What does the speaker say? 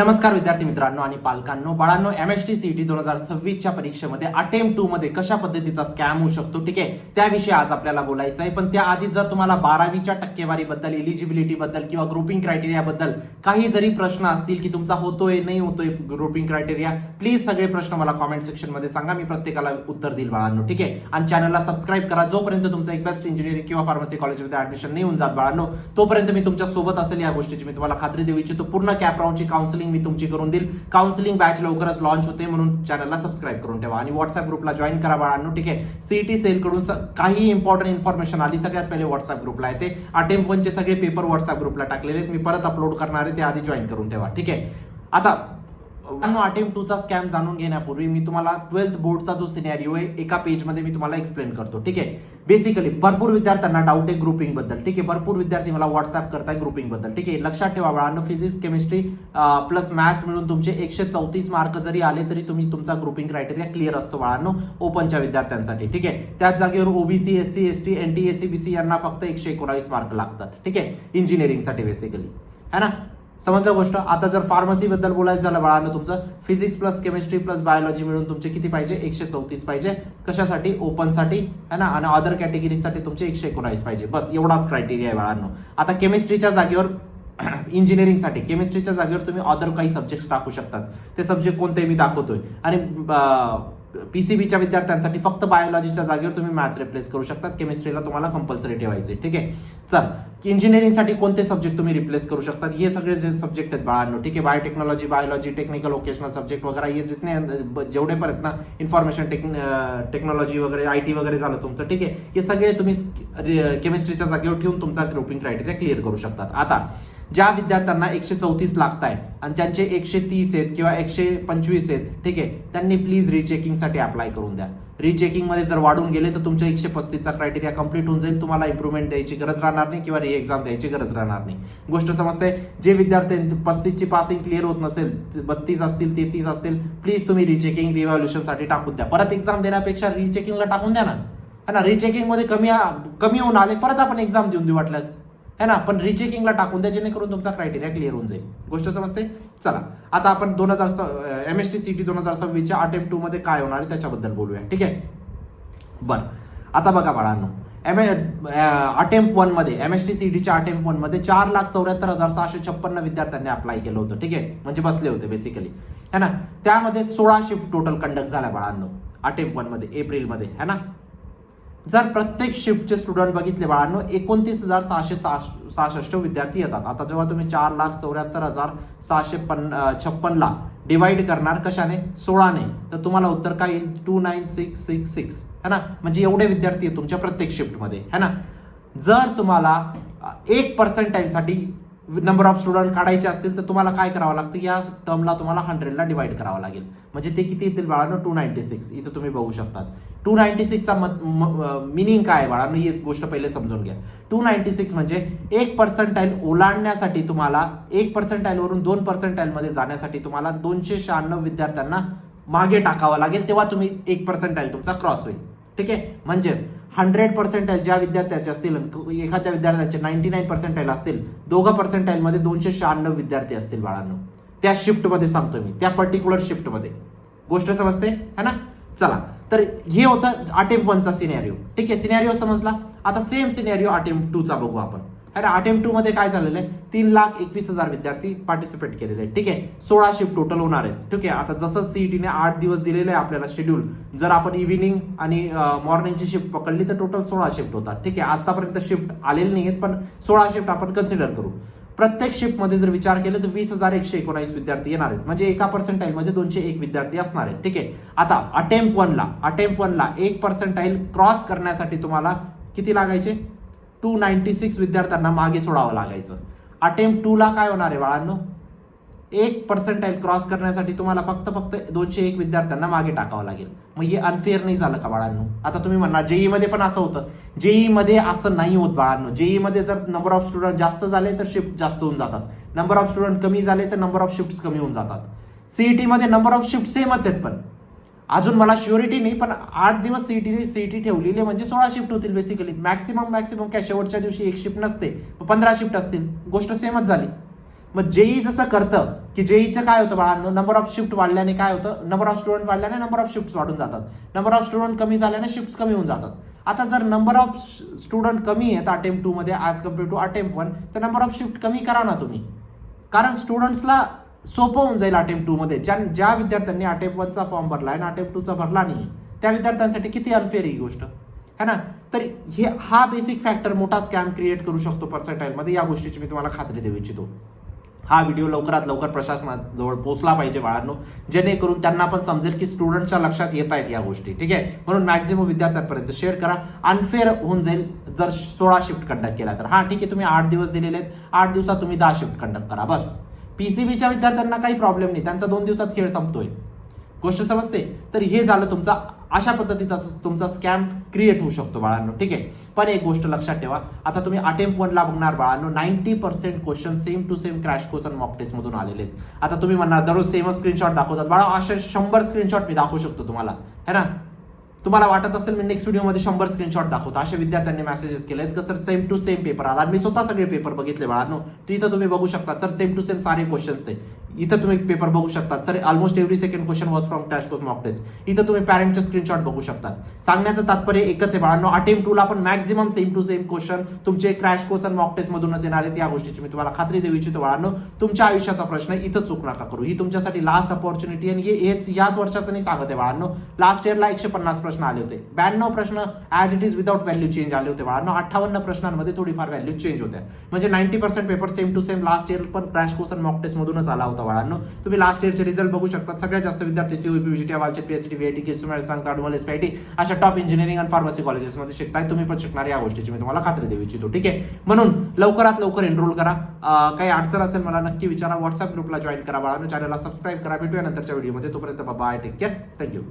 नमस्कार विद्यार्थी मित्रांनो आणि पालकांनो, बाळांनो, एमएसटी सीईटी 2026च्या परीक्षेमध्ये अटेम्प्ट 2 मध्ये कशा पद्धतीचा स्कॅम होऊ शकतो, ठीक आहे, त्याविषयी आज आपल्याला बोलायचं आहे. पण त्याआधी जर तुम्हाला 12वीच्या टक्केवारीबद्दल, एलिजिबिलिटी बद्दल किंवा ग्रुपिंग क्रायटेरिया बद्दल काही जरी प्रश्न असतील की तुमचा होतोय नाही होतोय ग्रुपिंग क्रायटेरिया, प्लीज सगळे प्रश्न मला कमेंट सेक्शन मध्ये सांगा, मी प्रत्येकाला उत्तर देईल बाळांनो, ठीक आहे. आणि चॅनलला सबस्क्राईब करा. जोपर्यंत तुमचं एक बेस्ट इंजिनिअरिंग किंवा फार्मसी कॉलेजमध्ये ऍडमिशन नाही होऊन जात बाळांनो, तोपर्यंत मी तुमच्या सोबत असेल या गोष्टीची मी तुम्हाला खात्री देऊ इच्छितो. पूर्ण कॅप राऊंडची काउन्सिलिंग मी तुमची करून देईल. काउन्सिलिंग बॅच लवकरच लॉन्च होते, म्हणून चॅनलला सबस्क्राईब करून ठेवा आणि व्हॉट्सअप ग्रुपला जॉईन करा बाळांनो, ठीक आहे. सीईटी सेल कडून काही इंपॉर्टंट इन्फॉर्मेशन आली सगळ्यात पहिले व्हॉट्सअप ग्रुपला येते. अटेम्प्ट 1 चे सगळे पेपर व्हॉट्सअप ग्रुपला टाकलेले आहेत, मी परत अपलोड करणार आहे, ते आधी जॉईन करून ठेवा, ठीक आहे. आता अटेम्प्ट 2 चा स्कॅम जाणून घेण्यापूर्वी मी तुम्हाला 12th बोर्डचा जो सिनेरिओ आहे एका पेज मध्ये मी तुम्हाला एक्सप्लेन करतो, ठीक आहे. बेसिकली भरपूर विद्यार्थ्यांना डाऊट आहे ग्रुपिंग बद्दल, ठीक आहे. भरपूर विद्यार्थी मला व्हॉट्सअप करताय ग्रुपिंग बद्दल, ठीक आहे. लक्षात ठेवा बाळांनो, फिजिक्स केमिस्ट्री प्लस मॅथ्स मिळून तुमचे 134 मार्क जरी आले तरी तुम्ही तुमचा ग्रुपिंग क्रायटेरिया क्लिअर असतो बाळांनो ओपनच्या विद्यार्थ्यांसाठी, ठीक आहे. त्याच जागेवर ओबीसी, एससी, एसटी, एनटी, एसीबीसी यांना फक्त 119 मार्क लागतात, ठीक आहे, इंजिनिअरिंगसाठी बेसिकली, है ना. समजलं गोष्ट. आता जर फार्मसी बद्दल बोलायचं झालं बाळांनो, तुमचं physics plus chemistry plus biology मिळून तुमचे किती पाहिजे? 134 पाहिजे. कशासाठी? ओपनसाठी, है ना. आणि अदर कॅटेगरीसाठी तुमचे 119 पाहिजे. बस एवढाच क्रायटेरिया आहे बाळांनो. आता केमिस्ट्रीच्या जागेवर इंजिनिअरिंगसाठी केमिस्ट्रीच्या जागेवर तुम्ही अदर काही सब्जेक्ट टाकू शकतात. ते सब्जेक्ट कोणते मी दाखवतोय. आणि पीसीबीच्या विद्यार्थ्यांसाठी फक्त बायोलॉजीच्या जागेवर तुम्ही मॅथ्स रिप्लेस करू शकतात. केमिस्ट्रीला तुम्हाला कंपल्सरी ठेवायचे, ठीक आहे. चल, इंजिनिअरिंगसाठी कोणते सब्जेक्ट तुम्ही रिप्लेस करू शकतात? हे सगळे जे सब्जेक्ट आहेत बाळांनो, ठीक आहे. Biotechnology, biology, technical vocational subject वगैरे हे जितने जेवढे पण आहेत ना, इन्फॉर्मेशन टेक्नॉलॉजी वगैरे, आयटी वगैरे झालं तुमचं, ठीक आहे. हे सगळे तुम्ही केमिस्ट्रीच्या जागेवर ठेवून तुमचा ग्रुपिंग क्रायटेरिया क्लिअर करू शकतात. आता ज्या विद्यार्थ्यांना 134 लागत आहे आणि त्यांचे 130 आहेत किंवा 125 आहेत, ठीक आहे, त्यांनी प्लीज रिचेकिंग साठी अप्लाय करून द्या. रिचेकिंग मध्ये जर वाढून गेले तर तुमच्या 135चा क्रायटेरिया कंप्लीट होऊन जाईल. तुम्हाला इम्प्रुव्हमेंट द्यायची गरज राहणार नाही किंवा री एक्झाम द्यायची गरज राहणार नाही. गोष्ट समजते. जे विद्यार्थी 35ची पासिंग क्लिअर होत नसेल, 32 असतील, 33 असतील, प्लीज तुम्ही रिचेकिंग रिव्हॅल्युएशन साठी टाकून द्या. परत एक्झाम देण्यापेक्षा रिचेकिंगला टाकून द्या ना, है ना. रिचेकिंग मध्ये कमी होऊन आले परत आपण एक्झाम देऊन देऊ वाटल्यास, है ना. पण रिचेकिंगला टाकून द्या जेणेकरून तुमचा क्रायटेरिया क्लिअर होऊन जाईल. गोष्ट समजते. चला, आता आपण एमएसटी सीईटी 2026च्या अटेम्प्ट 2 मध्ये काय होणार आहे त्याच्याबद्दल बोलूया, ठीक आहे. बरं, आता बघा बाळांनो, अटेम्प्ट 1 मध्ये एमएसटी सीईटीच्या अटेम्प्ट 1 मध्ये 4,74,656 विद्यार्थ्यांनी अप्लाय केलं होतं, ठीक आहे, म्हणजे बसले होते बेसिकली, है ना. त्यामध्ये 16 शिफ्ट टोटल कंडक्ट झाल्या बाळांनो अटेम्प्ट 1 मध्ये एप्रिलमध्ये, है ना. जर प्रत्येक शिफ्टचे स्टुडंट बघितले बाळांनो, 29,666 विद्यार्थी येतात. आता जेव्हा तुम्ही 4,74,656 ला डिवाइड करणार कशाने? 16ने, तर तुम्हाला उत्तर काय येईल? 29666, है ना. म्हणजे एवढे विद्यार्थी आहेत तुमच्या प्रत्येक शिफ्टमध्ये, है ना. जर तुम्हाला 1% साठी नंबर ऑफ स्टुडंट काढायचे असतील तर तुम्हाला काय करावं लागतं? या टर्मला तुम्हाला 100 ला डिवाइड करावं लागेल. म्हणजे ते किती येतील बाळांनो? 296. इथं तुम्ही बघू शकता 296चा मिनिंग काय बाळांनो, ही गोष्ट पहिले समजून घ्या. 296 म्हणजे 1% ओलांडण्यासाठी तुम्हाला 1% वरून 2% मध्ये जाण्यासाठी तुम्हाला 296 विद्यार्थ्यांना मागे टाकावं लागेल, तेव्हा तुम्ही 1% तुमचा क्रॉस होईल, ठीक आहे. म्हणजेच 100% ज्या विद्यार्थ्याचे असतील, एखाद्या विद्यार्थ्याचे 99% असतील, दोघं पर्सेंटाईल मध्ये 296 विद्यार्थी असतील बाळांनो, त्या शिफ्टमध्ये सांगतोय मी, त्या पर्टिक्युलर शिफ्टमध्ये. गोष्ट समजते, है ना. चला, तर हे होतं अटेम्प्ट 1 चा सिनेरिओ, ठीक आहे. सिनेरिओ समजला. आता सेम सिनेरिओ अटेम्प्ट 2 चा बघू आपण. अरे अटेम्प्ट 2 मध्ये काय झालेलं आहे? 3,21,000 विद्यार्थी पार्टिसिपेट केलेले आहेत, ठीक आहे. 16 शिफ्ट टोटल होणार आहेत, ठीक आहे. आता जसं सीईटीने 8 दिवस दिलेले आहे आपल्याला शेड्यूल, जर आपण इव्हिनिंग आणि मॉर्निंगची शिफ्ट पकडली तर टोटल 16 शिफ्ट होतात, ठीक आहे. आतापर्यंत शिफ्ट आलेले नाही आहेत, पण 16 शिफ्ट आपण कन्सिडर करू. प्रत्येक शिफ्टमध्ये जर विचार केला तर 20,119 विद्यार्थी येणार आहेत, म्हणजे एका पर्सेंटाईल मध्ये 201 विद्यार्थी असणार आहेत, ठीक आहे. आता अटेम्प्ट 1 ला 1% क्रॉस करण्यासाठी तुम्हाला किती लागायचे? 296 विद्यार्थ्यांना मागे सोडावं लागायचं. अटेम्प्ट 2 ला काय होणार आहे बाळांनो? 1% क्रॉस करण्यासाठी तुम्हाला फक्त 201 विद्यार्थ्यांना मागे टाकावं लागेल. मग हे अनफेअर नाही झालं का बाळांनो? आता तुम्ही म्हणणार जेई मध्ये पण असं होतं. जेई मध्ये असं नाही होत बाळांनो. जेई मध्ये जर नंबर ऑफ स्टुडंट जास्त झाले तर शिफ्ट जास्त होऊन जातात, नंबर ऑफ स्टुडंट कमी झाले तर नंबर ऑफ शिफ्ट कमी होऊन जातात. सीईटी मध्ये नंबर ऑफ शिफ्ट सेमच आहेत, पण अजून मला श्युरिटी नाही, पण 8 दिवस सीईटी ठेवलेली म्हणजे 16 शिफ्ट होतील बेसिकली. मॅक्सिमम काय शेवटच्या दिवशी एक शिफ्ट नसते, 15 शिफ्ट असतील. गोष्ट सेमच झाली. मग जेई जसं करतं की जेईचं काय होतं बाळांनो, नंबर ऑफ शिफ्ट वाढल्याने काय होतं, नंबर ऑफ स्टुडंट वाढल्याने नंबर ऑफ शिफ्ट वाढून जातात, नंबर ऑफ स्टुडंट कमी झाल्याने शिफ्ट कमी होऊन जातात. आता जर नंबर ऑफ स्टुडंट कमी आहेत अटेम्प्ट 2 मध्ये ॲज कम्पेअर टू अटेम्प्ट 1, तर नंबर ऑफ शिफ्ट कमी करा ना तुम्ही, कारण स्टुडंट्सला सोपं होऊन जाईल अटेम्प्ट 2 मध्ये. ज्या विद्यार्थ्यांनी अटेम्प्ट 1 चा फॉर्म भरला आणि अटेम्प्ट 2 चा भरला नाही, त्या विद्यार्थ्यांसाठी किती अनफेअर ही गोष्ट है ना. तर हा बेसिक फॅक्टर मोठा स्कॅम क्रिएट करू शकतो पर्सेंटाईल मध्ये, या गोष्टीची मी तुम्हाला खात्री देऊ इच्छितो. हा व्हिडिओ लवकरात लवकर प्रशासनाजवळ पोहोचला पाहिजे बाळांनो, जेणेकरून त्यांना पण समजेल की स्टुडंटच्या लक्षात येत आहेत या गोष्टी. ठीक आहे, म्हणून मॅक्झिमम विद्यार्थ्यांपर्यंत शेअर करा. अनफेअर होऊन जाईल जर 16 शिफ्ट कंडक्ट केला तर. हा ठीक आहे, तुम्ही 8 दिवस दिलेले आहेत, 8 दिवसात तुम्ही 10 शिफ्ट कंडक्ट करा बस. पीसीबीच्या विद्यार्थ्यांना काही प्रॉब्लेम नाही, त्यांचा 2 दिवसात खेळ संपतोय. गोष्ट समजते. तर हे झालं तुमचा अशा पद्धतीचा तुमचा स्कॅम क्रिएट होऊ शकतो बाळांनो. ठीक आहे, पण एक गोष्ट लक्षात ठेवा, आता तुम्ही अटेम्प्ट 1 ला बघणार बाळांनो, 90% question same to same crash course आणि मॉक टेस्ट मधून आलेले आहेत. आता तुम्ही म्हणणार दररोज सेमच स्क्रीनशॉट दाखवतात बाळा, असे 100 स्क्रीनशॉट मी दाखवू शकतो तुम्हाला, है ना. तुम्हाला वाटत असेल मी नेक्स्ट व्हिडिओमध्ये 100 स्क्रीनशॉट दाखवतो, अशा विद्यार्थ्यांनी मेसेजेस केलेत की sir same to same paper आला. मी स्वतः सगळे पेपर बघितले बाळांनो, तर इथं तुम्ही बघू शकता सर सेम टू सेम सारे क्वेश्चन्स ते इथं तुम्ही पेपर बघू शकता. Sir almost every second question was from crash course mock test. इथं तुम्ही पॅरेंटचे स्क्रीनशॉट बघू शकता. सांगण्याचं तात्पर्य एकच आहे बाळांनो, अटेम्प्ट 2 ला पण maximum same to same question तुमचे क्रॅश कोर्स आणि मॉक टेस्ट मधूनच येणार आहेत. या गोष्टीची मी तुम्हाला खात्री देऊ इच्छितो बाळांनो. तुमच्या आयुष्याचा प्रश्न इथं चूक नका करू, ही तुमच्यासाठी लास्ट अपॉर्च्युनिटी. आणि हेच याच वर्षाचं नाही सांगत आहे बाळांनो, लास्ट इयरला 150 प्रश्न आले होते, 92 प्रश्न as it is without value change आले होते बाळांनो, 58 प्रश्नांमध्ये थोडीफार व्हॅल्यू चेंज होत्या. म्हणजे 90% paper same to same last year पण क्रॅश कोर्स आणि मॉक टेस्ट मधूनच आला होता बाळांनो. तुम्ही लास्ट इयरचे रिझल्ट बघू शकता. सगळ्यात जास्त विद्यार्थी सीओपी, विजीटी, वालचे, पीएसटी, व्हीआयटी, केसुमार, सांगता, अडवल, एसपीआयटी अशा टॉप इंजिनिअरिंग आणि फार्मसी कॉलेजेसमध्ये शिकताय. तुम्ही पण शिकणार, या गोष्टीची मी तुम्हाला खात्री देऊ इच्छितो. ठीक आहे, म्हणून लवकरात लवकर एनरोल करा. काही अडचण असेल मला नक्की विचारा. व्हॉट्सअप ग्रुपला जॉईन करा बाळांनो, चॅनलला सबस्क्राईब करा. भेटूया नंतरच्या व्हिडिओमध्ये. तोपर्यंत बाय, टेक केअर, थँक्यू.